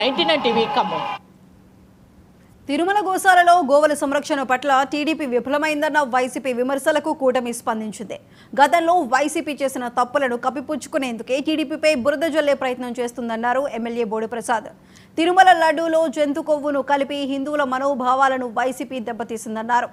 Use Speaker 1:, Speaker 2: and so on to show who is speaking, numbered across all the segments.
Speaker 1: 99 TV Khammam.
Speaker 2: Tirumala గోశాలలో గోవుల సంరక్షణ పట్ల టీడీపీ విఫలమైందన్న వైసీపీ విమర్శలకు కూటమి స్పందించింది. గతంలో వైసీపీ చేసిన తప్పులను కప్పిపుచ్చుకునేందుకే టీడీపీపై బురద జల్లే ప్రయత్నం చేస్తుందన్నారు ఎమ్మెల్యే బోడి ప్రసాద్. తిరుమల లడ్డూలో జంతు కొవ్వును కలిపి హిందువుల మనోభావాలను వైసీపీ దెబ్బతీసిందన్నారు.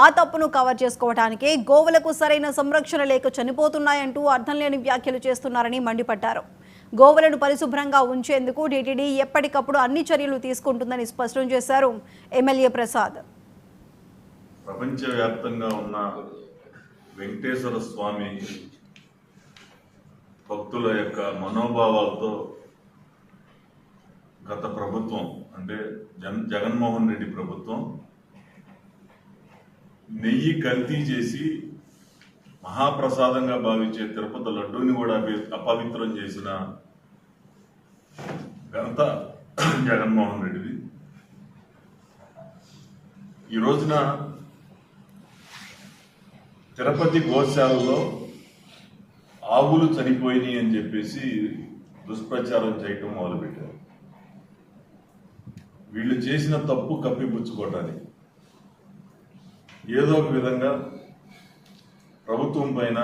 Speaker 2: ఆ తప్పును కవర్ చేసుకోవడానికే గోవులకు సరైన సంరక్షణ లేక చనిపోతున్నాయంటూ అర్థం లేని వ్యాఖ్యలు చేస్తున్నారని మండిపడ్డారు. గోవులను పరిశుభ్రంగా ఉంచేందుకు టీటీడీ ఎప్పటికప్పుడు అన్ని చర్యలు తీసుకుంటుందని స్పష్టం చేశారు ఎమ్మెల్యే ప్రసాద్.
Speaker 3: ప్రపంచవ్యాప్తంగా ఉన్న వెంకటేశ్వర స్వామి భక్తుల యొక్క మనోభావాలతో గత ప్రభుత్వం అంటే జగన్మోహన్ రెడ్డి ప్రభుత్వం నెయ్యి కల్తీ చేసి మహాప్రసాదంగా భావించే తిరుపతి లడ్డూని కూడా అపవిత్రం చేసిన ఘనత జగన్మోహన్ రెడ్డిది. ఈ రోజున తిరుపతి గోశాలలో ఆవులు చనిపోయినాయి అని చెప్పేసి దుష్ప్రచారం చేయటం మొదలుపెట్టారు. వీళ్ళు చేసిన తప్పు కప్పిపుచ్చుకోవటానికి ఏదో ఒక విధంగా ప్రభుత్వం పైన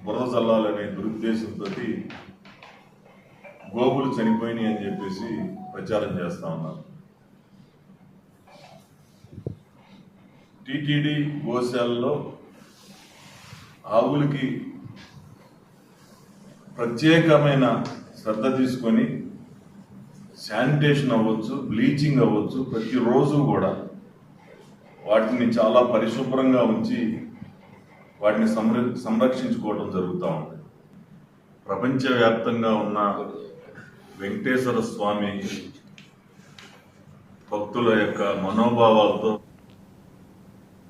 Speaker 3: బురద చల్లాలనే దురుద్దేశంతో గోవులు చనిపోయినాయి అని చెప్పేసి ప్రచారం చేస్తా ఉన్నారు. టీటీడీ గోశాలలో ఆవులకి ప్రత్యేకమైన శ్రద్ధ తీసుకొని శానిటేషన్ అవ్వచ్చు, బ్లీచింగ్ అవ్వచ్చు, ప్రతిరోజు కూడా వాటిని చాలా పరిశుభ్రంగా ఉంచి వాటిని సంరక్షించుకోవడం జరుగుతూ ఉంది. ప్రపంచవ్యాప్తంగా ఉన్న వెంకటేశ్వర స్వామి భక్తుల యొక్క మనోభావాలతో